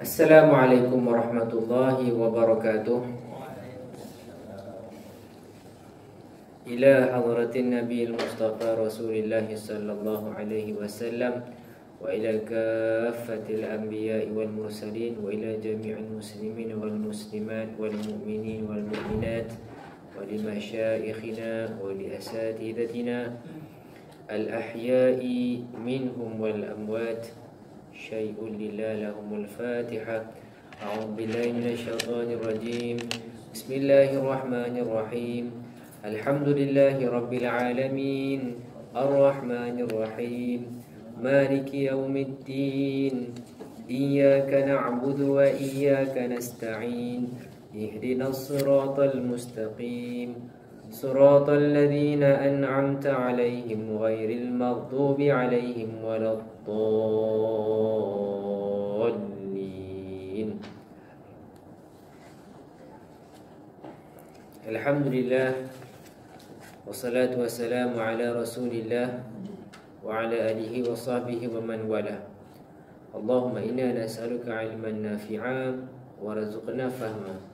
Assalamualaikum warahmatullahi wabarakatuh. Ila hadratin Nabi Mustafa Rasulullah sallallahu alaihi wasallam wa ila kaffatil anbiya'i wal mursalin wa ila jami'il muslimin wal muslimat wal mu'minin wal mu'minat wa li masyaikhina wa li asatidatina al ahya'i minhum wal amwat. شيء لله لهم الفاتحة. أعوذ بالله من الشيطان الرجيم. بسم الله الرحمن الرحيم. الحمد لله رب العالمين الرحمن الرحيم مالك يوم الدين إياك نعبد وإياك نستعين اهدنا الصراط المستقيم صراط الذين أنعمت عليهم غير المغضوب عليهم ولا الضالين. Alhamdulillah wassalatu wassalamu ala Rasulillah wa ala alihi wa sahbihi wa man wala. Allahumma inna nas'aluka ilman nafi'a wa razuqna fahma.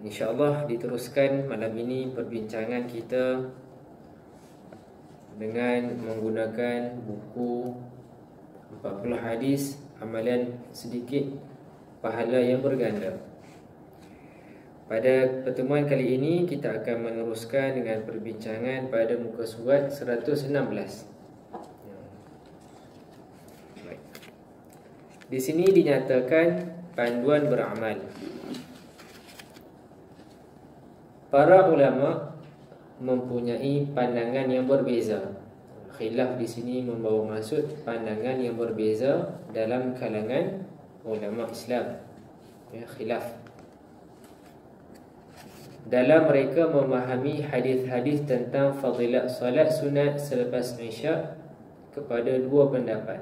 InsyaAllah diteruskan malam ini perbincangan kita dengan menggunakan buku 40 hadis amalan sedikit pahala yang berganda. Pada pertemuan kali ini kita akan meneruskan dengan perbincangan pada muka surat 116. Di sini dinyatakan panduan beramal. Para ulama mempunyai pandangan yang berbeza. Khilaf di sini membawa maksud pandangan yang berbeza dalam kalangan ulama Islam. Khilaf dalam mereka memahami hadis-hadis tentang fadilat salat sunat selepas Isya kepada dua pendapat.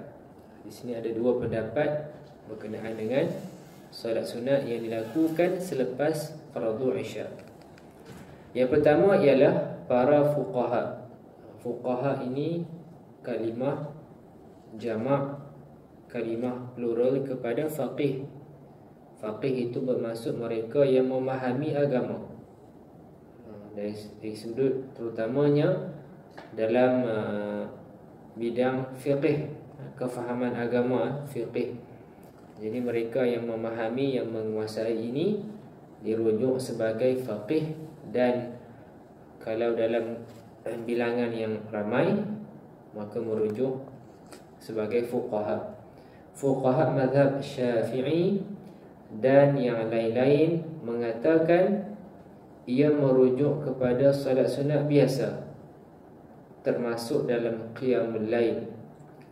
Di sini ada dua pendapat berkenaan dengan salat sunat yang dilakukan selepas fardu Isya. Yang pertama ialah para fuqaha. Fuqaha ini kalimah jamak, kalimah plural kepada faqih. Faqih itu bermaksud mereka yang memahami agama. Dari sudut terutamanya dalam bidang fiqih, kefahaman agama, fiqih. Jadi mereka yang memahami, yang menguasai ini dirujuk sebagai faqih. Dan kalau dalam bilangan yang ramai maka merujuk sebagai fuqaha. Fuqaha mazhab Syafi'i dan yang lain-lain mengatakan ia merujuk kepada salat sunat biasa, termasuk dalam qiyamul lail,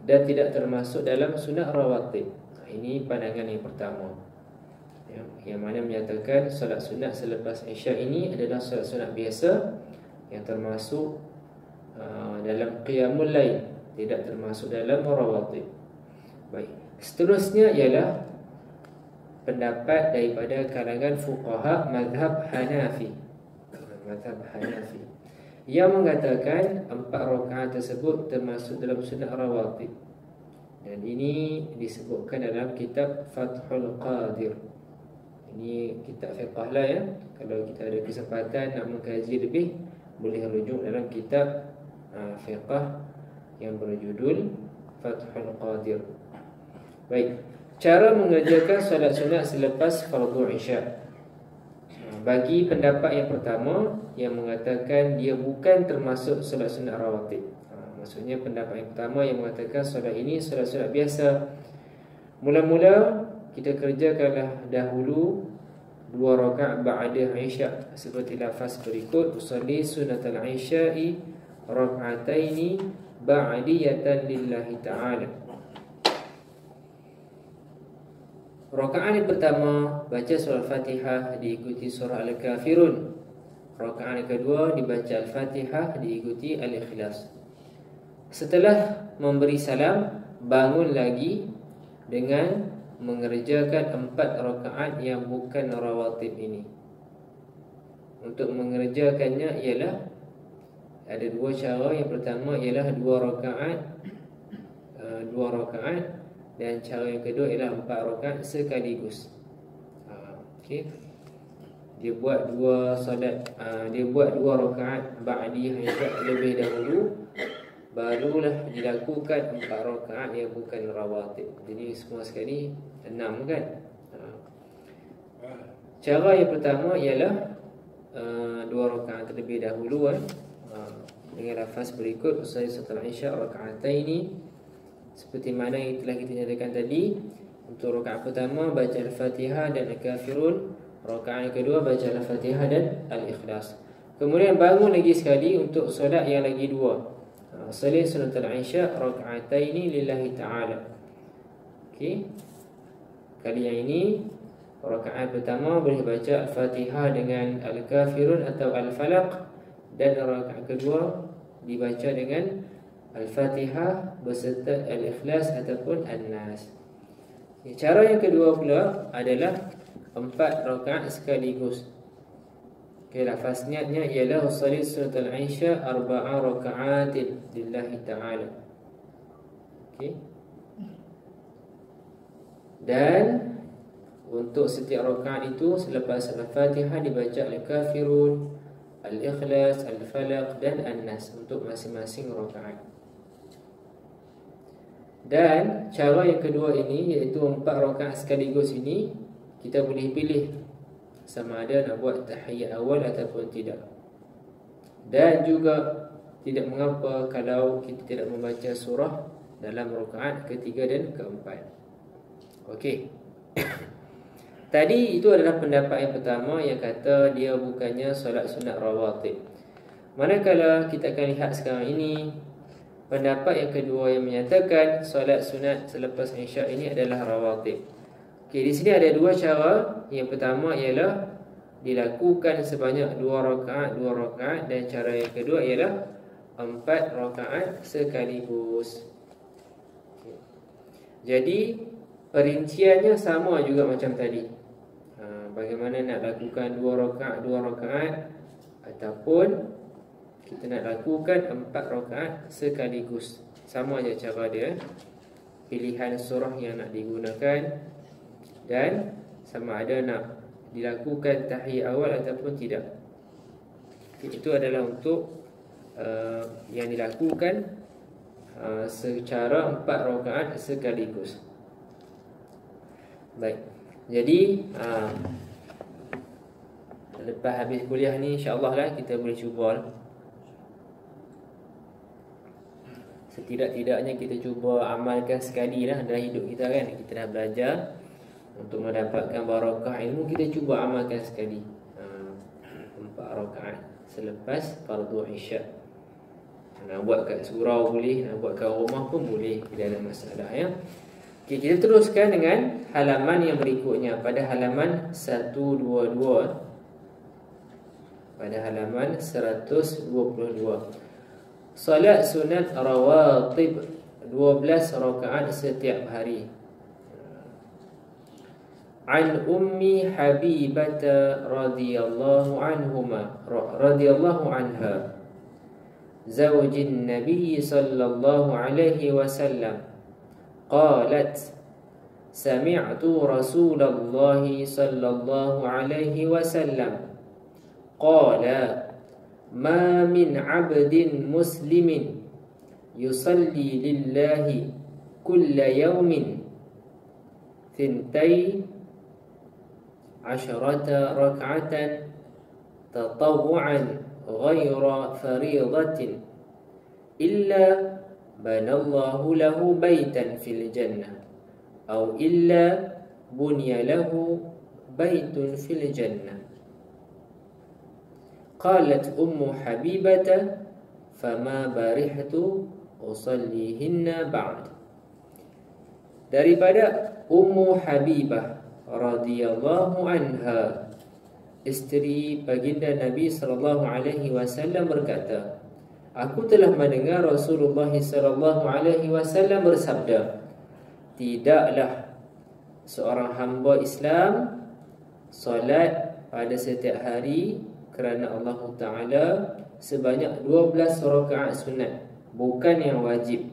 dan tidak termasuk dalam sunat rawatib. Ini pandangan yang pertama, yang mana menyatakan salat sunat selepas Isya ini adalah salat sunat biasa yang termasuk dalam qiyamul lail, tidak termasuk dalam rawatib. Baik, seterusnya ialah pendapat daripada kalangan fuqaha mazhab Hanafi. Mazhab Hanafi yang mengatakan 4 rakaat tersebut termasuk dalam sunat rawatib. Dan ini disebutkan dalam kitab Fathul Qadir. Ini kitab fiqh lah ya. Kalau kita ada kesempatan nak mengkaji lebih, boleh rujuk dalam kitab fiqh yang berjudul Fathul Qadir. Baik, cara mengerjakan solat sunat selepas fardu Isya. Bagi pendapat yang pertama yang mengatakan dia bukan termasuk solat sunat rawatib. Maksudnya pendapat yang pertama yang mengatakan solat ini solat sunat biasa. Mula-mula kita kerjakanlah dahulu 2 rakaat ba'da Isya seperti lafaz berikut: usolli sunatal Isya'i rak'ataini ba'diyatan lillahi ta'ala. Rakaat yang pertama baca surah Al-Fatihah diikuti surah Al-Kafirun. Rakaat yang kedua dibaca Al-Fatihah diikuti Al-Ikhlas. Setelah memberi salam, bangun lagi dengan mengerjakan 4 rakaat yang bukan rawatib ini. Untuk mengerjakannya ialah ada 2 cara. Yang pertama ialah 2 rakaat, dan cara yang kedua ialah 4 rakaat sekaligus. Okey. Dia buat 2 rakaat ba'diyah yang lebih dahulu, barulah dilakukan 4 rakaat yang bukan rawatib. Jadi semua sekali 6 kan. Cara yang pertama ialah 2 rakaat terlebih dahulu dengan lafaz berikut: usalli salatul isya raka'ataini. Seperti mana yang telah kita nyatakan tadi, untuk rakaat pertama baca Al-Fatihah dan Al-Kafirun, rakaat yang kedua baca Al-Fatihah dan Al-Ikhlas. Kemudian bangun lagi sekali untuk solat yang lagi 2. Usalli salatul isya raka'ataini lillahi ta'ala. Okey. Kali yang ini rakaat pertama boleh baca Al-Fatihah dengan Al-Kafirun atau Al-Falaq, dan rakaat kedua dibaca dengan Al-Fatihah beserta Al-Ikhlas ataupun An-Nas. Cara yang kedua pula adalah 4 rakaat sekaligus. Okay, lafaz niatnya ialah usalli salatul isya 4 raka'atin lillahi ta'ala. Okay. Dan untuk setiap rakaat itu selepas Al-Fatihah dibaca Al-Kafirun, Al-Ikhlas, Al-Falaq dan An-Nas untuk masing-masing rakaat. Dan cara yang kedua ini, iaitu 4 rakaat sekaligus ini, kita boleh pilih sama ada nak buat tahiyat awal ataupun tidak. Dan juga tidak mengapa kalau kita tidak membaca surah dalam rakaat ketiga dan keempat. Okey. Tadi itu adalah pendapat yang pertama yang kata dia bukannya solat sunat rawatib. Manakala kita akan lihat sekarang ini pendapat yang kedua yang menyatakan solat sunat selepas isyak ini adalah rawatib. Okey, di sini ada 2 cara. Yang pertama ialah dilakukan sebanyak 2 rakaat, dan cara yang kedua ialah 4 rakaat sekaligus. Okay. Jadi perinciannya sama juga macam tadi. Bagaimana nak lakukan 2 rakaat ataupun kita nak lakukan 4 rakaat sekaligus. Sama je cara dia. Pilihan surah yang nak digunakan, dan sama ada nak dilakukan tahiyat awal ataupun tidak. Itu adalah untuk yang dilakukan secara 4 rakaat sekaligus. Baik. Jadi lepas habis kuliah ni insya-Allah lah kita boleh cuba. Setidak-tidaknya kita cuba amalkan sekali lah dalam hidup kita kan. Kita dah belajar. Untuk mendapatkan barakah ilmu, kita cuba amalkan sekali 4 rakaat selepas fardu isyak. Nak buat kat surau boleh, nak buat kat rumah pun boleh, tidak ada masalah ya. Okay, kita teruskan dengan halaman yang berikutnya. Pada halaman 122, pada halaman 122, solat sunat rawatib 12 rakaat setiap hari. An Ummi Habibah radhiyallahu anha zawjin Nabi sallallahu alaihi wasallam qalat sami'tu Rasulullah sallallahu alaihi wasallam qala ma min 'abdin muslimin yusalli lillahi kulla yawmin thintai 10 rak'atan tatawwu'an ghayra fariidatin illa banallahu lahu baitan fil jannah aw illa bunya lahu baitun fil jannah. Qalat Ummu Habibah fama barihtu usallihinna ba'd. Daripada Ummu Habibah radhiyallahu anha, isteri baginda Nabi sallallahu alaihi wasallam berkata, aku telah mendengar Rasulullah sallallahu alaihi wasallam bersabda, tidaklah seorang hamba Islam solat pada setiap hari kerana Allah Ta'ala sebanyak 12 rakaat sunat, bukan yang wajib,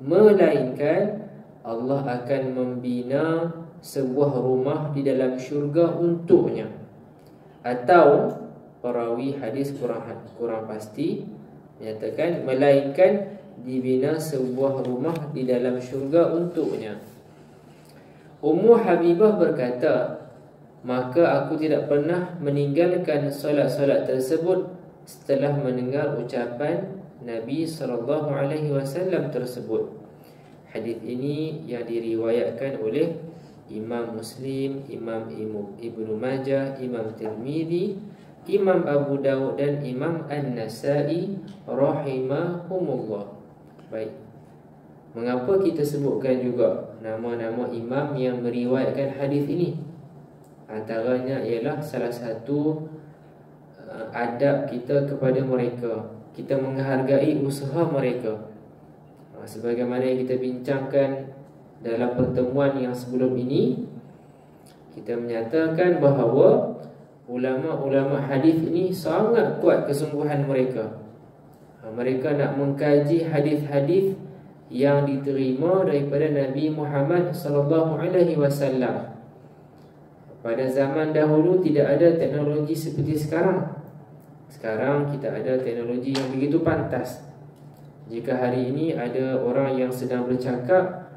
melainkan Allah akan membina sebuah rumah di dalam syurga untuknya. Atau perawi hadis kurang pasti menyatakan melainkan dibina sebuah rumah di dalam syurga untuknya. Ummu Habibah berkata, maka aku tidak pernah meninggalkan solat-solat tersebut setelah mendengar ucapan Nabi SAW tersebut. Hadis ini yang diriwayatkan oleh Imam Muslim, Imam Ibnu Majah, Imam Tirmidzi, Imam Abu Dawud dan Imam An-Nasa'i rahimahumullah. Baik. Mengapa kita sebutkan juga nama-nama imam yang meriwayatkan hadis ini? Antaranya ialah salah satu adab kita kepada mereka. Kita menghargai usaha mereka. Sebagaimana yang kita bincangkan dalam pertemuan yang sebelum ini, kita menyatakan bahawa ulama-ulama hadis ini sangat kuat kesungguhan mereka. Mereka nak mengkaji hadis-hadis yang diterima daripada Nabi Muhammad sallallahu alaihi wasallam. Pada zaman dahulu tidak ada teknologi seperti sekarang. Sekarang kita ada teknologi yang begitu pantas. Jika hari ini ada orang yang sedang bercakap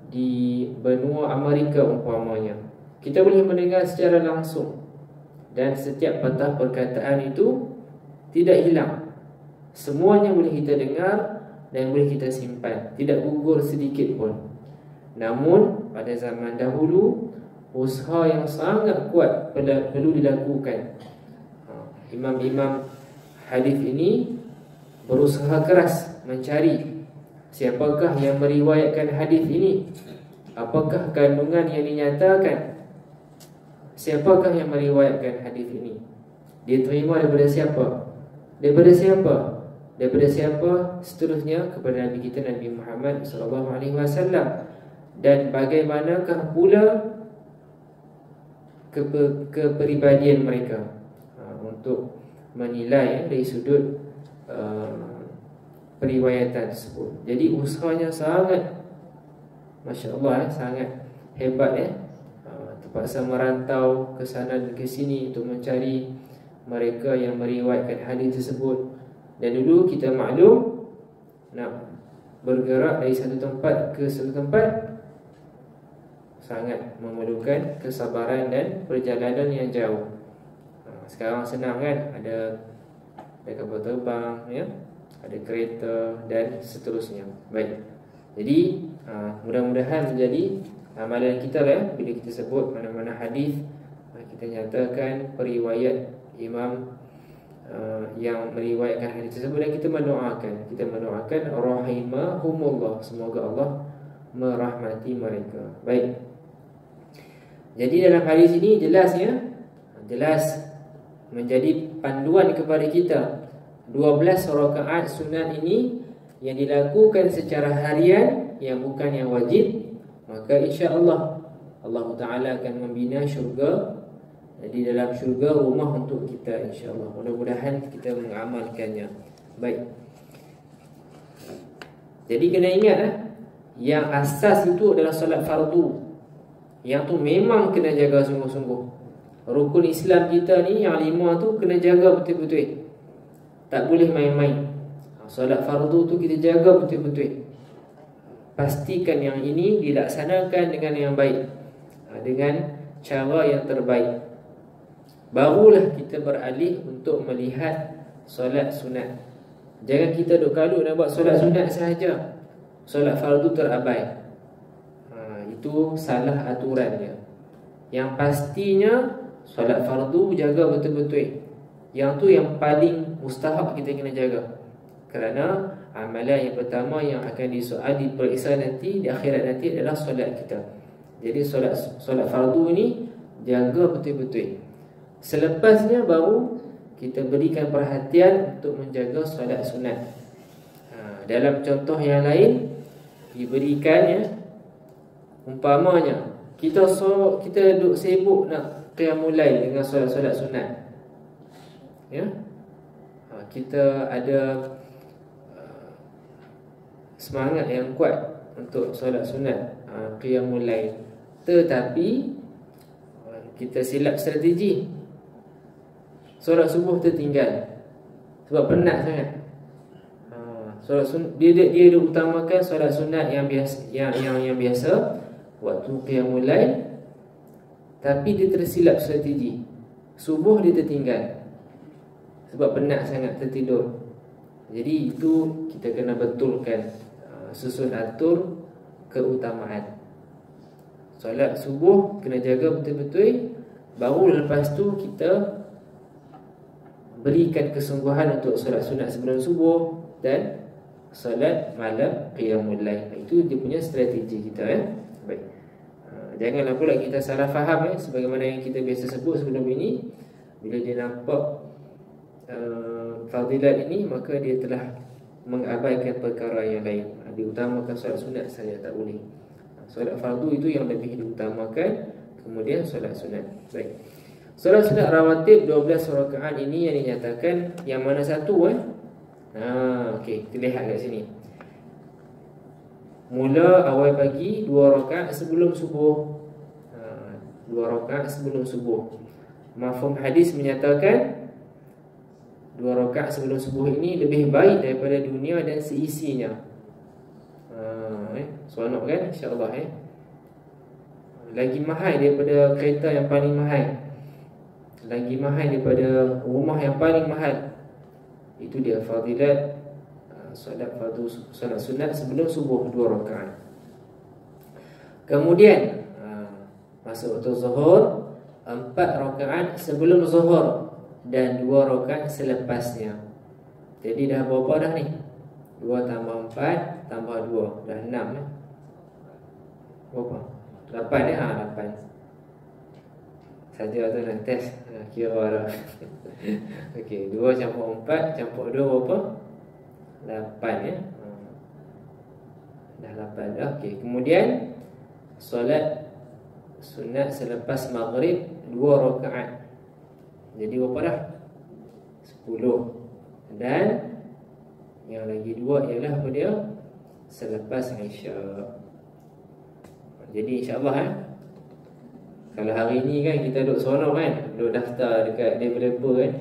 di benua Amerika umpamanya, kita boleh mendengar secara langsung, dan setiap patah perkataan itu tidak hilang. Semuanya boleh kita dengar dan boleh kita simpan, tidak gugur sedikit pun. Namun pada zaman dahulu, usaha yang sangat kuat perlu dilakukan. Imam-imam hadis ini berusaha keras mencari siapakah yang meriwayatkan hadis ini, apakah kandungan yang dinyatakan, siapakah yang meriwayatkan hadis ini, dia terima daripada siapa, daripada siapa, daripada siapa, seterusnya kepada Nabi kita Nabi Muhammad SAW. Dan bagaimanakah pula kepribadian mereka, untuk menilai dari sudut periwayatan tersebut. Jadi usahanya sangat, Masya Allah, sangat hebat. Terpaksa merantau ke sana dan ke sini untuk mencari mereka yang meriwayatkan hadis tersebut. Dan dulu kita maklum, nak bergerak dari satu tempat ke satu tempat sangat memerlukan kesabaran dan perjalanan yang jauh. Sekarang senang kan, ada kapal terbang, ya, ada kereta dan seterusnya. Baik. Jadi mudah-mudahan menjadi amalan kita lah, bila kita sebut mana-mana hadis, kita nyatakan periwayat imam yang meriwayatkan hadis tersebut, dan kita mendoakan rahimahumullah, semoga Allah merahmati mereka. Baik. Jadi dalam hadis ini jelas menjadi panduan kepada kita. 12 rakaat sunat ini yang dilakukan secara harian, yang bukan yang wajib, maka insya-Allah Allah Ta'ala akan membina syurga. Di dalam syurga rumah untuk kita, insya-Allah. Mudah-mudahan kita mengamalkannya. Baik. Jadi kena ingat, yang asas itu adalah solat fardu. Yang tu memang kena jaga sungguh-sungguh. Rukun Islam kita ni yang 5 tu kena jaga betul-betul. Tak boleh main-main. Solat fardu tu kita jaga betul-betul. Pastikan yang ini dilaksanakan dengan yang baik, dengan cara yang terbaik. Barulah kita beralih untuk melihat solat sunat. Jangan kita duk kalut nak buat solat sunat sahaja, solat fardu terabai. Itu salah aturannya. Yang pastinya solat fardu jaga betul-betul. Yang tu yang paling mustahak kita kena jaga. Kerana amalan yang pertama yang akan disoal, diperiksa nanti di akhirat nanti adalah solat kita. Jadi solat fardu ni jaga betul-betul. Selepasnya baru kita berikan perhatian untuk menjaga solat sunat. Dalam contoh yang lain diberikan ya, umpamanya kita duk sibuk nak qiyamul lail dengan solat-solat sunat. Ya. Kita ada semangat yang kuat untuk solat sunat, qiyamul lail. Tetapi kita silap strategi. Solat subuh tertinggal sebab penat sangat. Solat sunat dia utamakan solat sunat yang biasa, yang biasa waktu qiyamul lail, tapi dia tersilap strategi. Subuh dia tertinggal sebab penat sangat, tertidur. Jadi itu kita kena betulkan, susun atur keutamaan. Solat subuh kena jaga betul-betul, baru lepas tu kita berikan kesungguhan untuk solat sunat sebelum subuh dan solat malam qiyamul lail. Itu dia punya strategi kita ya. Baik. Janganlah pula kita salah faham ya, sebagaimana yang kita biasa sebut sebelum ini, bila dia nampak fadilat ini, maka dia telah mengabaikan perkara yang lain. Diutamakan solat sunat saja, tak boleh. Solat fardu itu yang lebih diutamakan, kemudian solat sunat. Baik. Solat sunat rawatib 12 rakaat ini yang dinyatakan yang mana satu okey, kita lihat kat sini. Mula awal pagi 2 rakaat sebelum subuh. 2 rakaat sebelum subuh. Mafhum hadis menyatakan 2 rakaat sebelum subuh ini lebih baik daripada dunia dan seisinya. Seronok kan, insya-Allah lagi mahal daripada kereta yang paling mahal, lagi mahal daripada rumah yang paling mahal. Itu dia fadilat solat fardu, solat sunat sebelum subuh 2 rakaat. Kemudian masuk waktu zuhur 4 rakaat sebelum zuhur dan 2 rakaat selepasnya. Jadi dah berapa dah ni? 2 tambah 4 tambah 2 dah 6 ya. Berapa? 8 ya? 8. Saja tu nak test kira dah. Okey, 2 campur 4 campur 2 berapa? 8 ya. Dah 8 dah. Okey, kemudian solat sunat selepas maghrib 2 rakaat. Jadi berapa dah? 10. Dan yang lagi 2 ialah apa dia? Selepas Isyak. Jadi insya-Allah kalau hari ni kan kita duduk seronok kan, duduk daftar dekat developer kan,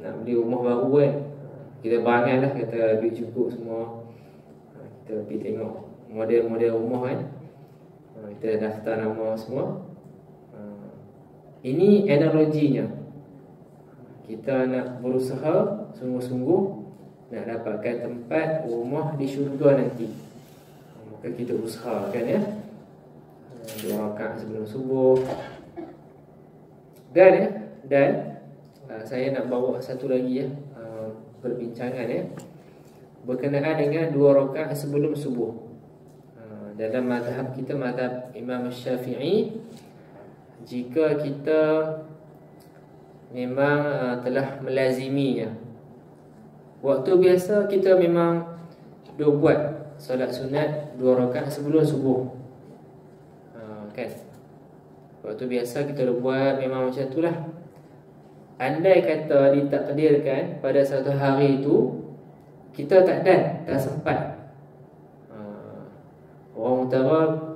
nak beli rumah baru kan, kita bangang lah, kata duit cukup semua, kita pergi tengok model-model rumah kan, kita daftar nama semua. Ini analoginya, kita nak berusaha sungguh-sungguh nak dapatkan tempat rumah di syurga nanti. Maka kita usahakan ya, 2 rakaat sebelum subuh. Dan saya nak bawa satu lagi ya, perbincangan ya, berkenaan dengan 2 rakaat sebelum subuh. Dalam mazhab kita, mazhab Imam Syafi'i, jika kita memang telah melaziminya, waktu biasa kita memang buat solat sunat 2 rakaat sebelum subuh kan. Waktu biasa kita buat memang macam itulah. Andai kata ditakdirkan pada satu hari itu kita tak sempat. Orang utara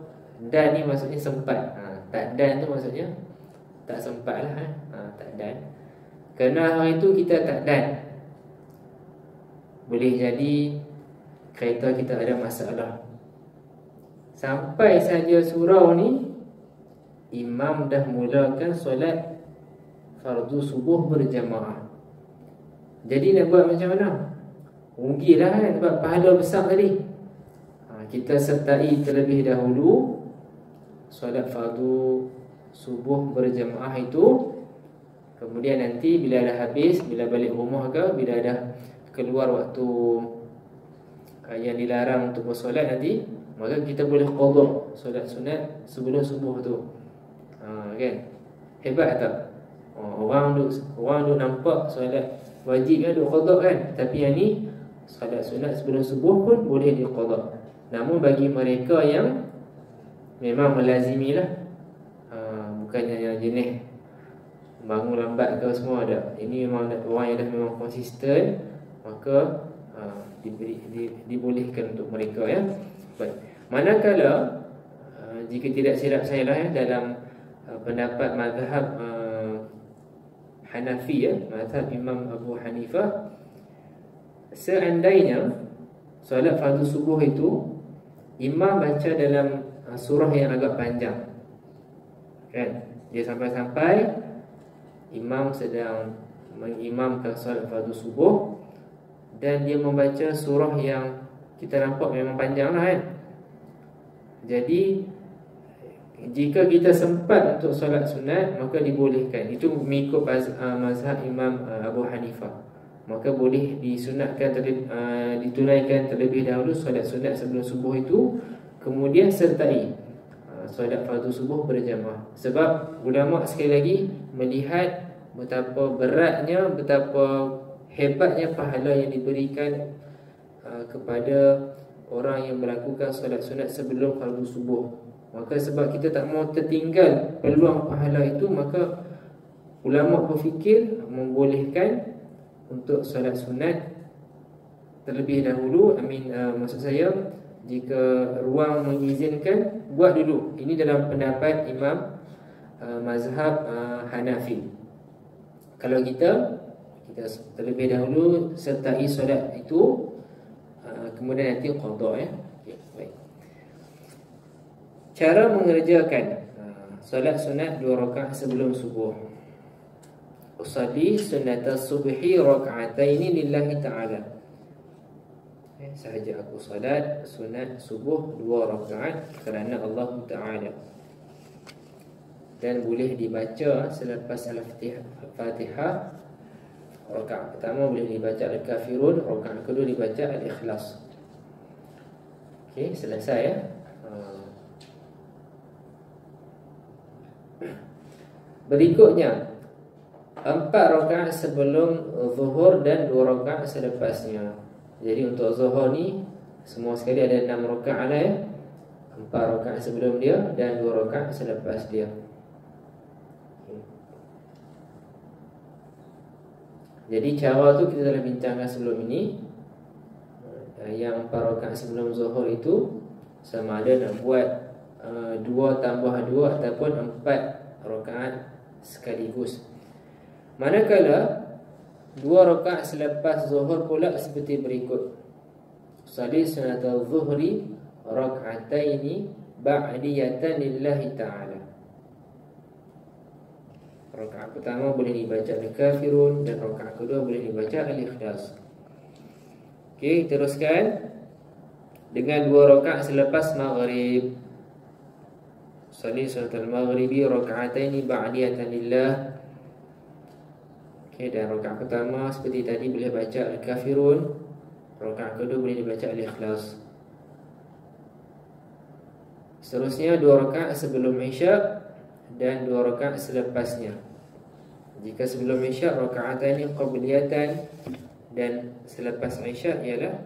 dan ni maksudnya sempat. Tak dan tu maksudnya tak sempat lah tak dan. Kerana hari itu kita tak dan, boleh jadi kereta kita ada masalah. Sampai saja surau ni imam dah mulakan solat fardu subuh berjamaah. Jadi nak buat macam mana? Rugilah kan, sebab pahala besar tadi. Kita sertai terlebih dahulu solat fardu subuh berjamaah itu. Kemudian nanti bila dah habis, bila balik rumah ke, bila dah keluar waktu yang dilarang untuk bersolat nanti, maka kita boleh qada solat sunat sebelum subuh tu. Kan? Hebat tak? Orang duk nampak solat wajib kan duk qada kan, tapi yang ni solat sunat sebelum subuh pun boleh diqada. Namun bagi mereka yang memang melazimilah, bukannya yang jenis bangun lambat ke semua ada. Ini memang orang yang dah memang konsisten, maka dibolehkan untuk mereka ya. Baik. Manakala jika tidak silap saya lah ya, dalam pendapat mazhab Hanafi ya, mazhab Imam Abu Hanifah, seandainya solat fardu subuh itu imam baca dalam surah yang agak panjang, kan? Dia sampai-sampai imam sedang mengimamkan solat fardu subuh dan dia membaca surah yang kita nampak memang panjang lah kan. Jadi jika kita sempat untuk solat sunat, maka dibolehkan. Itu mengikut mazhab Imam Abu Hanifah. Maka boleh disunatkan ditunaikan terlebih dahulu solat sunat sebelum subuh itu, kemudian sertai solat fardu subuh berjamaah. Sebab ulama sekali lagi melihat betapa beratnya, betapa hebatnya pahala yang diberikan kepada orang yang melakukan solat sunat sebelum fardu subuh. Maka sebab kita tak mau tertinggal peluang pahala itu, maka ulama berfikir membolehkan untuk solat sunat terlebih dahulu. Maksud saya, jika ruang mengizinkan, buat dulu. Ini dalam pendapat Imam mazhab Hanafi. Kalau kita terlebih dahulu sertai solat itu, kemudian nanti qada ya. Okay, baik. Cara mengerjakan solat sunat 2 rakaat sebelum subuh. Usalli sunnata subhi raka'ataini lillahi ta'ala. Sahaja aku solat sunat subuh 2 rakaat kerana Allah Ta'ala. Dan boleh dibaca selepas Al-Fatihah. Rakaat pertama boleh dibaca Al-Kafirun, rakaat kedua dibaca Al-Ikhlas. Okey, selesai ya. Berikutnya 4 rakaat sebelum zuhur dan 2 rakaat selepasnya. Jadi untuk zuhur ni semua sekali ada 6 rakaat lah ya. 4 rakaat sebelum dia dan 2 rakaat selepas dia. Jadi cara tu kita telah bincangkan sebelum ini. Yang 4 rakaat sebelum zuhur itu sama ada nak buat 2 tambah 2 ataupun 4 rakaat sekaligus. Manakala 2 rakaat selepas zuhur pula seperti berikut. Salli sunatal zuhri rak'ataini ba'diyatan lillahi ta'ala. Rakaat pertama boleh dibaca Al-Kafirun dan rakaat kedua boleh dibaca Al-Ikhlas. Okey, teruskan dengan 2 rakaat selepas maghrib. Salli sunatal maghribi rak'ataini ba'diyatan lillah. Okay, dan rakaat pertama seperti tadi boleh baca Al-Kafirun, rakaat kedua boleh dibaca Al-Ikhlas. Seterusnya 2 rakaat sebelum Isyak dan 2 rakaat selepasnya. Jika sebelum Isyak rakaatani qabliyatan dan selepas Isyak ialah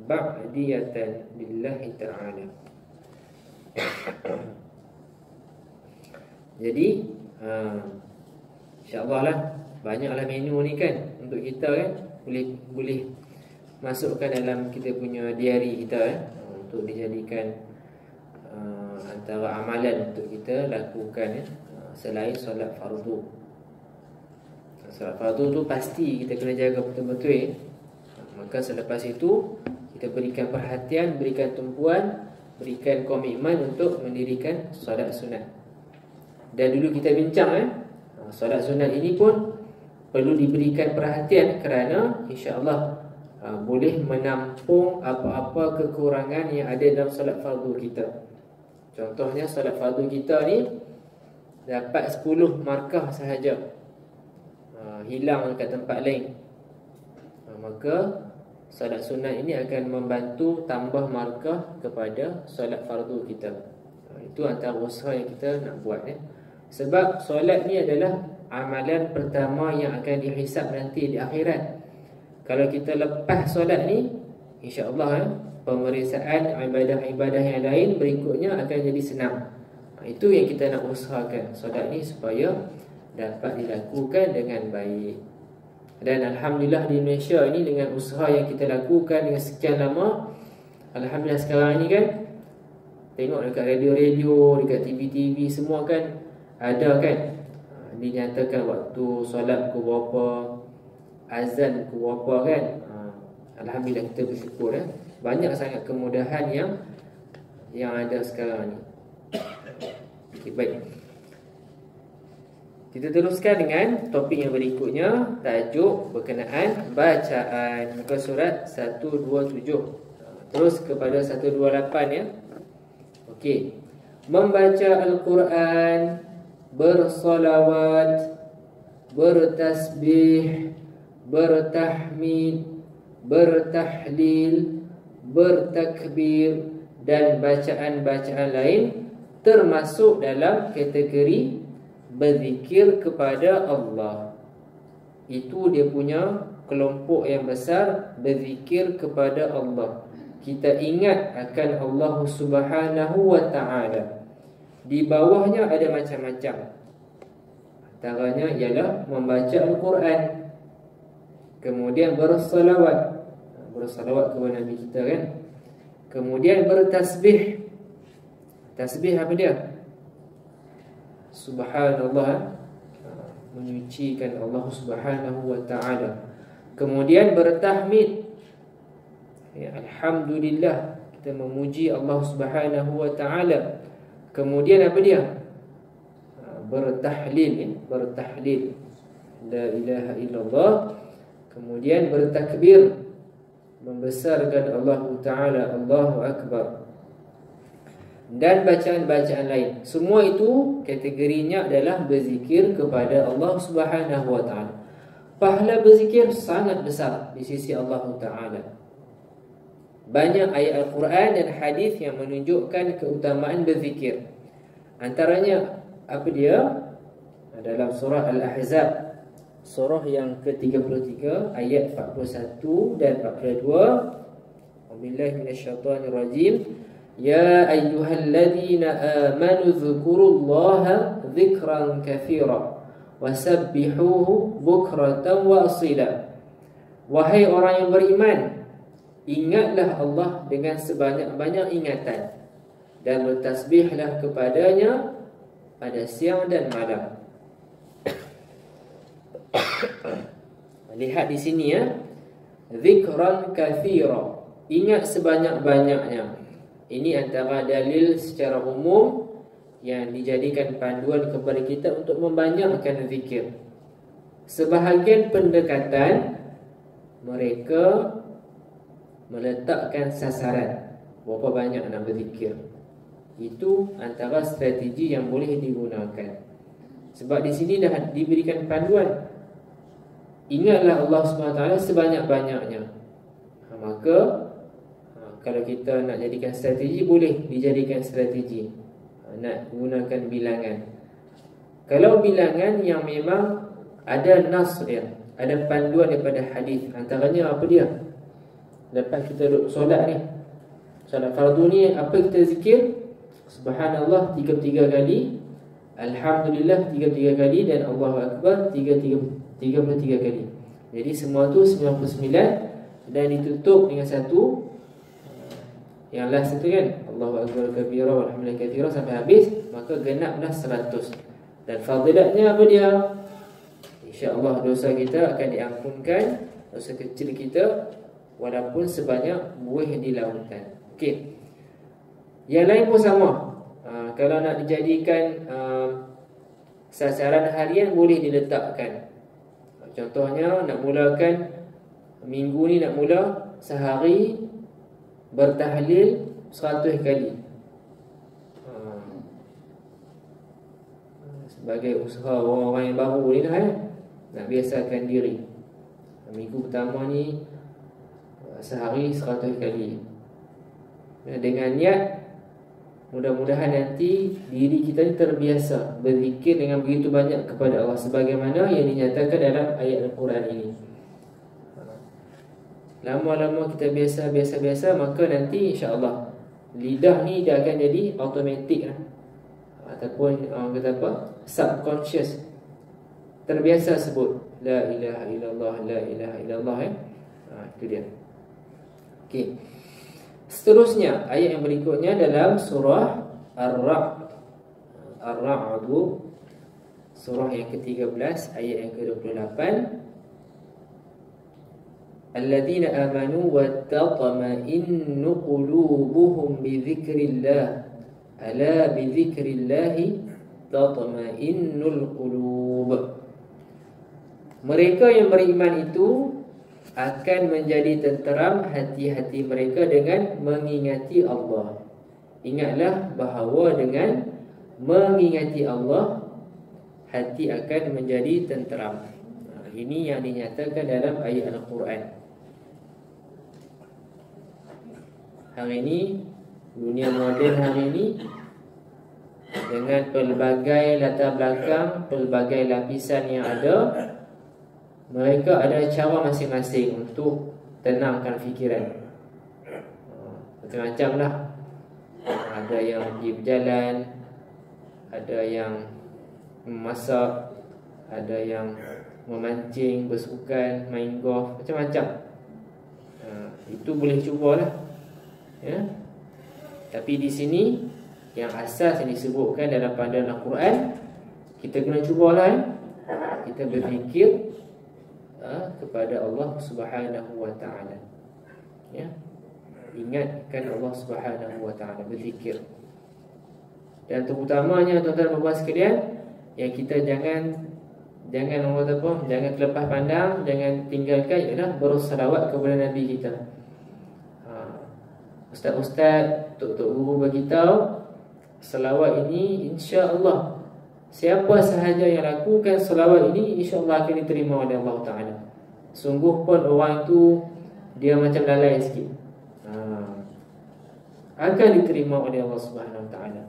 ba'diyatan lillahi ta'ala. Jadi insya-Allah lah, banyaklah menu ni kan untuk kita kan. Boleh masukkan dalam kita punya diary kita untuk dijadikan antara amalan untuk kita lakukan selain solat fardu. Solat fardu tu pasti kita kena jaga betul-betul. Maka selepas itu kita berikan perhatian, berikan tumpuan, berikan komitmen untuk mendirikan solat sunat. Dan dulu kita bincang solat sunat ini pun perlu diberikan perhatian kerana insya-Allah boleh menampung apa-apa kekurangan yang ada dalam solat fardu kita. Contohnya solat fardu kita ni dapat 10 markah sahaja, hilang dekat tempat lain, maka solat sunat ini akan membantu tambah markah kepada solat fardu kita. Itu antara usaha yang kita nak buat. Sebab solat ni adalah amalan pertama yang akan dihisap nanti di akhirat. Kalau kita lepas solat ni, insya-Allah pemeriksaan ibadah-ibadah yang lain berikutnya akan jadi senang. Itu yang kita nak usahakan, solat ni supaya dapat dilakukan dengan baik. Dan Alhamdulillah di Malaysia ini dengan usaha yang kita lakukan dengan sekian lama, Alhamdulillah sekarang ni kan, tengok dekat radio-radio, dekat TV-TV semua kan ada kan, dinyatakan waktu solat pukul berapa, azan pukul berapa kan. Alhamdulillah kita bersyukur banyak sangat kemudahan yang ada sekarang ni. Okay, baik. Kita teruskan dengan topik yang berikutnya, tajuk berkenaan bacaan. Muka surat 127. Terus kepada 128 ya. Okey. Membaca Al-Quran, bersolawat, bertasbih, bertahmid, bertahlil, bertakbir dan bacaan-bacaan lain termasuk dalam kategori berzikir kepada Allah. Itu dia punya kelompok yang besar, berzikir kepada Allah. Kita ingat akan Allah Subhanahu wa ta'ala. Di bawahnya ada macam-macam. Antaranya ialah membaca Al-Quran, kemudian bersalawat, bersalawat kepada Nabi kita kan. Kemudian bertasbih. Tasbih apa dia? Subhanallah, menyucikan Allah Subhanahu wa ta'ala. Kemudian bertahmid, ya, Alhamdulillah, kita memuji Allah Subhanahu wa ta'ala. Kemudian apa dia? Bertahlil, ya, bertahlil, la ilaha illallah. Kemudian bertakbir, membesarkan Allah ta'ala, Allahu akbar. Dan bacaan-bacaan lain. Semua itu kategorinya adalah berzikir kepada Allah Subhanahu wa ta'ala. Pahala berzikir sangat besar di sisi Allah ta'ala. Banyak ayat Al-Quran dan hadis yang menunjukkan keutamaan berzikir. Antaranya apa dia? Dalam surah Al-Ahzab, surah yang ke-33 ayat 41 dan 42. Wabillahi minasyaitonirrajim. Ya ayyuhalladzina amanu dzkurullaha dzikran katsira wasabbihuhu bukratan wa asila. Wahai orang yang beriman, ingatlah Allah dengan sebanyak-banyak ingatan dan bertasbihlah kepadanya pada siang dan malam. Lihat di sini ya, dzikran katsira, ingat sebanyak-banyaknya. Ini antara dalil secara umum yang dijadikan panduan kepada kita untuk membanyakkan zikir. Sebahagian pendekatan mereka meletakkan sasaran berapa banyak nak berzikir. Itu antara strategi yang boleh digunakan. Sebab di sini dah diberikan panduan, ingatlah Allah SWT sebanyak-banyaknya. Maka kalau kita nak jadikan strategi, boleh dijadikan strategi. Nak gunakan bilangan. Kalau bilangan yang memang ada nas dia, ada panduan daripada hadis, antaranya apa dia? Lepas kita duduk solat ni, solat fardu ni, apa kita zikir? Subhanallah 33 kali, Alhamdulillah 33 kali, dan Allahu Akbar 33 kali. Jadi semua tu 99, dan ditutup dengan satu yang last itu kan, Allahu Akbar kabira walhamdulillah katsira sampai habis, maka genaplah 100. Dan fadilatnya apa dia? InsyaAllah dosa kita akan diampunkan, dosa kecil kita, walaupun sebanyak buih di lautan. Okey. Yang lain pun sama. Kalau nak dijadikan sasaran harian, boleh diletakkan. Contohnya nak mulakan minggu ni, nak mula sehari bertahlil 100 kali. Sebagai usaha orang-orang yang baru ni lah, nak biasakan diri. Minggu pertama ni sehari 100 kali. Dengan niat, mudah-mudahan nanti diri kita ni terbiasa berzikir dengan begitu banyak kepada Allah, sebagaimana yang dinyatakan dalam ayat Al-Quran ini. Lama-lama kita biasa, maka nanti insya-Allah lidah ni dia akan jadi automatik lah. Ataupun orang kata apa, subconscious, terbiasa sebut la ilaha illallah, la ilaha illallah. Itu dia. Okey. Seterusnya ayat yang berikutnya dalam surah Ar-Ra'd. Ar-Ra'd, surah yang ke-13 ayat yang ke-28. Alladzina amanu wa tatma'innu qulubuhum bi dzikrillah. Ala bi dzikrillah tatma'innul qulub. Mereka yang beriman itu akan menjadi tenteram hati-hati mereka dengan mengingati Allah. Ingatlah bahawa dengan mengingati Allah, hati akan menjadi tenteram. Ini yang dinyatakan dalam ayat Al-Quran. Hari ini, dunia moden hari ini, dengan pelbagai latar belakang, pelbagai lapisan yang ada, mereka ada cara masing-masing untuk tenangkan fikiran. Macam-macam lah. Ada yang pergi berjalan, ada yang memasak, ada yang memancing, bersukan, main golf, macam-macam. Itu boleh cubalah, ya. Tapi di sini yang asas yang disebutkan dalam panduan Al-Quran, kita kena cubalah, kita berzikir kepada Allah Subhanahu wa ta'ala, ya. Ingatkan Allah Subhanahu wa ta'ala, berzikir. Dan terutamanya tuan-tuan dan puan sekalian, yang kita jangan orang kata apa, jangan terlepas pandang, jangan tinggalkan, ialah bersalawat kepada Nabi kita. Ustaz-ustaz, tok-tok guru beritahu, salawat ini insya-Allah siapa sahaja yang lakukan salawat ini, insya-Allah akan diterima oleh Allah Ta'ala. Sungguh pun orang itu dia macam lalai sikit, akan diterima oleh Allah Subhanahu Wa Ta'ala.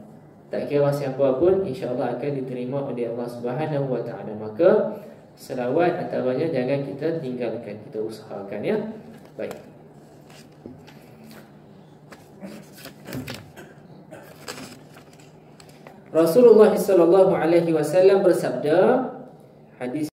Tak kira siapa pun, insya-Allah akan diterima oleh Allah Subhanahu Wa Ta'ala. Maka selawat antaranya jangan kita tinggalkan, kita usahakan, ya. Baik. Rasulullah sallallahu alaihi wasallam bersabda, hadis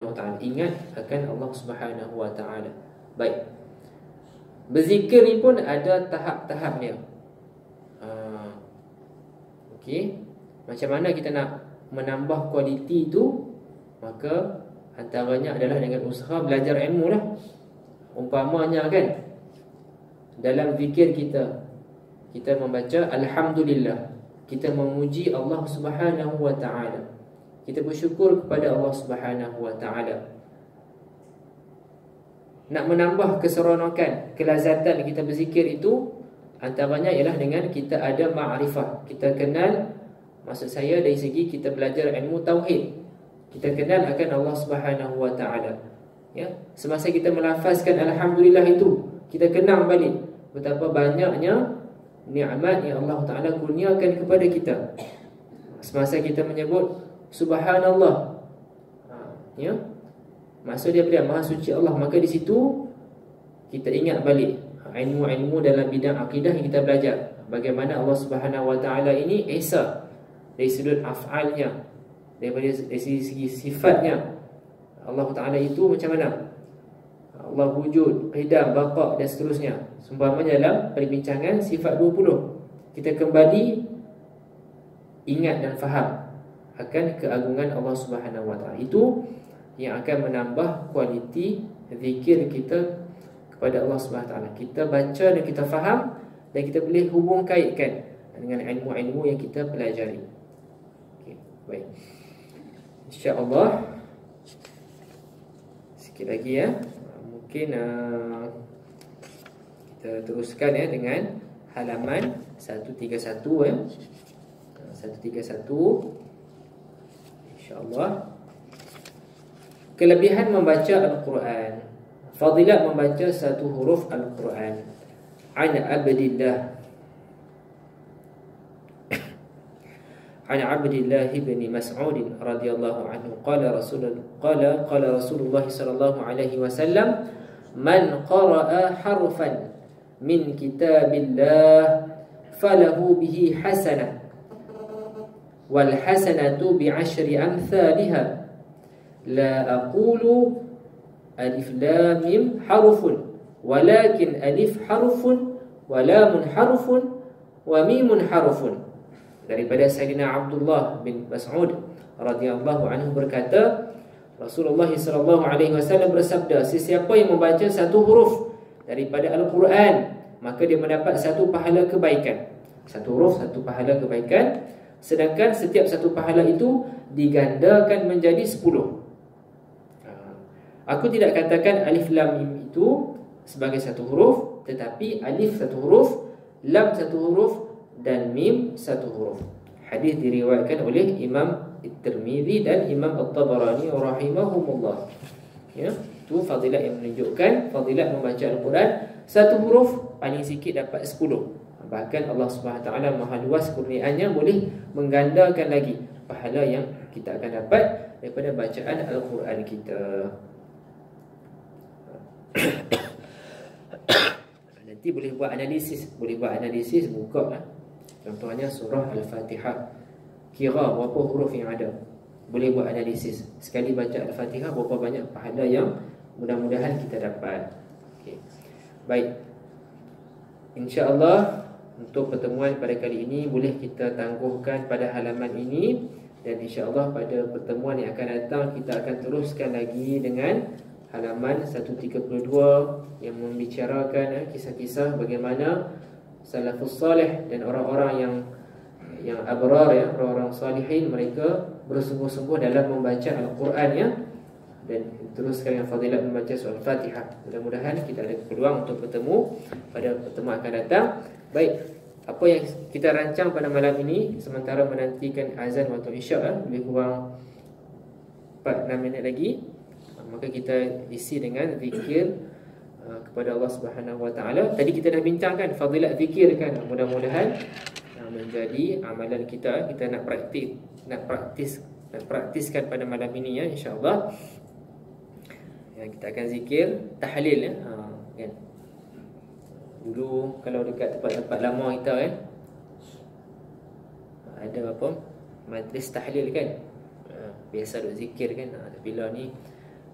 wa ta'ala. Ingat akan Allah Subhanahu wa ta'ala. Baik. Berzikir ni pun ada tahap-tahapnya. Okey. Macam mana kita nak menambah kualiti itu? Maka antaranya adalah dengan usaha belajar ilmu lah. Umpamanya kan, dalam zikir kita membaca Alhamdulillah, kita memuji Allah Subhanahu wa ta'ala, kita bersyukur kepada Allah Subhanahu wa ta'ala. Nak menambah keseronokan, kelazatan kita berzikir itu, antaranya ialah dengan kita ada ma'rifah. Kita kenal, maksud saya dari segi kita belajar ilmu tauhid, kita kenal akan Allah Subhanahu wa ta'ala. Ya, semasa kita melafazkan Alhamdulillah itu, kita kenang balik betapa banyaknya nikmat yang Allah Ta'ala kurniakan kepada kita. Semasa kita menyebut Subhanallah, ya, maksud dia apa? Maha suci Allah. Maka di situ kita ingat balik ilmu-ilmu dalam bidang akidah yang kita belajar. Bagaimana Allah Subhanahu wa ta'ala ini esa dari sudut af'alnya, dari segi sifatnya. Allah Ta'ala itu macam mana? Allah wujud, qidam, baqa dan seterusnya. Seumpamanya dalam perbincangan sifat 20, kita kembali ingat dan faham akan keagungan Allah Subhanahu wa ta'ala. Itu yang akan menambah kualiti zikir kita kepada Allah Subhanahu wa ta'ala. Kita baca dan kita faham, dan kita boleh hubung kaitkan dengan ilmu-ilmu yang kita pelajari. Okay, baik. InsyaAllah sikit lagi ya. Mungkin kita teruskan ya dengan halaman 131 ya. 131 InsyaAllah. Kelebihan membaca Al-Quran, fadilat membaca satu huruf Al-Quran. An Abdillah ibn Mas'ud radhiyallahu anhu qala Rasulullah sallallahu alaihi wasallam, man qara'a harfan min kitabillah falahu bihi hasanah wal hasanatu bi'ashri amthaliha la aqulu alif lam mim harfun walakin alif harfun wa lamun harfun wa mimun harfun. Daripada Sayyidina Abdullah bin Mas'ud radhiyallahu anhu berkata, Rasulullah sallallahu alaihi wasallam bersabda, sesiapa yang membaca satu huruf daripada Al-Quran, maka dia mendapat satu pahala kebaikan. Satu huruf, satu pahala kebaikan. Sedangkan setiap satu pahala itu digandakan menjadi 10. Aku tidak katakan alif lam mim itu sebagai satu huruf, tetapi alif satu huruf, lam satu huruf, dan mim satu huruf. Hadis diriwayatkan oleh Imam At-Tirmidzi dan Imam At-Tabarani rahimahumullah. Ya, itu fadilat yang menunjukkan fadilat membaca Al-Quran. Satu huruf paling sikit dapat 10. Bahkan Allah Subhanahu taala maha luas kurniaannya, boleh menggandakan lagi pahala yang kita akan dapat daripada bacaan Al-Quran kita. Nanti boleh buat analisis, buka lah. Contohnya surah Al-Fatihah, kira berapa huruf yang ada, boleh buat analisis. Sekali baca Al-Fatihah berapa banyak pahala yang mudah-mudahan kita dapat. Okay. Baik, InsyaAllah untuk pertemuan pada kali ini boleh kita tangguhkan pada halaman ini. Dan InsyaAllah pada pertemuan yang akan datang kita akan teruskan lagi dengan halaman 132 yang membicarakan kisah-kisah bagaimana salafus salih dan orang-orang yang abrar ya, orang-orang salihin, mereka bersungguh-sungguh dalam membaca Al-Quran ya. Dan teruskan dengan fadilat membaca surah Al-Fatihah. Mudah-mudahan kita ada peluang untuk bertemu pada pertemuan akan datang. Baik, apa yang kita rancang pada malam ini, sementara menantikan azan waktu isyak, lebih kurang 4-6 minit lagi, maka kita isi dengan zikir kepada Allah Subhanahu wa taala. Tadi kita dah bincangkan fadilat zikir kan. Mudah-mudahan menjadi amalan kita. Kita nak praktiskan pada malam ini ya, insya-Allah. Yang kita akan zikir tahlil ya. Kan. Dulu kalau dekat tempat-tempat lama kita kan, ada apa? Majlis tahlil kan. Biasa duk zikir kan. Bila ni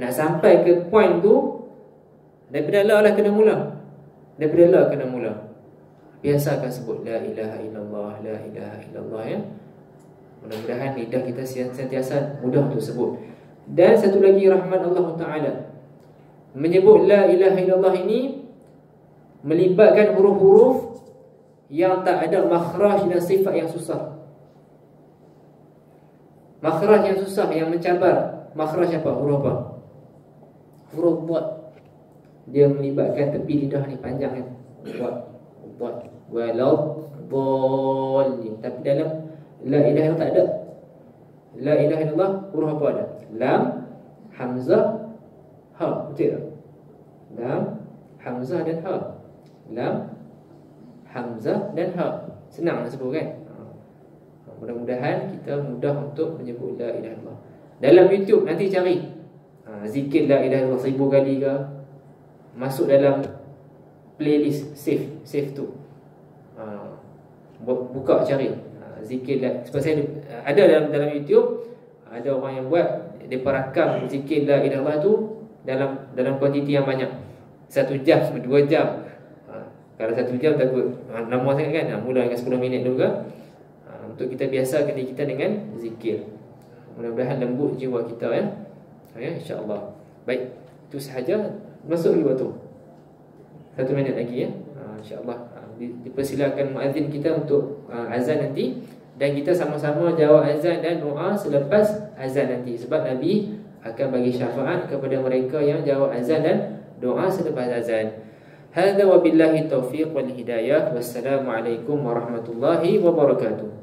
Nak sampai ke point tu, daripada la lah kena mula. Daripada la kena mula. Biasakan sebut la ilaha illallah, la ilaha illallah ya. Mudah-mudahan lidah kita sentiasa mudah untuk sebut. Dan satu lagi rahmat Allah Ta'ala, menyebut la ilaha illallah ini melibatkan huruf-huruf yang tak ada makhraj dan sifat yang susah. Makhraj yang susah, yang mencabar. Makhraj apa? Huruf apa? Huruf buat. Dia melibatkan tepi lidah ni panjang kan. Buat. Walau dhalin. Tapi dalam la ilaha illallah tak ada. La ilaha illallah huruf apa ada? Lam, hamzah, ha. Betul tak? Lam, hamzah dan ha. Lam, hamzah dan ha. Senang nak sebut kan? Mudah-mudahan kita mudah untuk menyebut la ilaha illallah. Dalam YouTube nanti cari zikir la ilaha illallah 1000 kali ke, masuk dalam playlist, save tu. Buka cari zikir la. Sebab saya ada dalam YouTube, ada orang yang buat, dia perakam zikir la ilaha illallah tu dalam kuantiti yang banyak. 1 jam, 2 jam. Kalau 1 jam takut lama sangat kan. Mula dengan 10 minit dulu ke. Untuk kita biasakan diri kita dengan zikir. Mudah-mudahan lembut jiwa kita ya. InsyaAllah. Baik, itu sahaja. Masuk lagi waktu 1 minit lagi ya. InsyaAllah dipersilakan muazzin kita untuk azan nanti. Dan kita sama-sama jawab azan dan doa selepas azan nanti. Sebab Nabi akan bagi syafaat kepada mereka yang jawab azan dan doa selepas azan. Hadza wabillahi taufiq wal hidayah. Wassalamualaikum warahmatullahi wabarakatuh.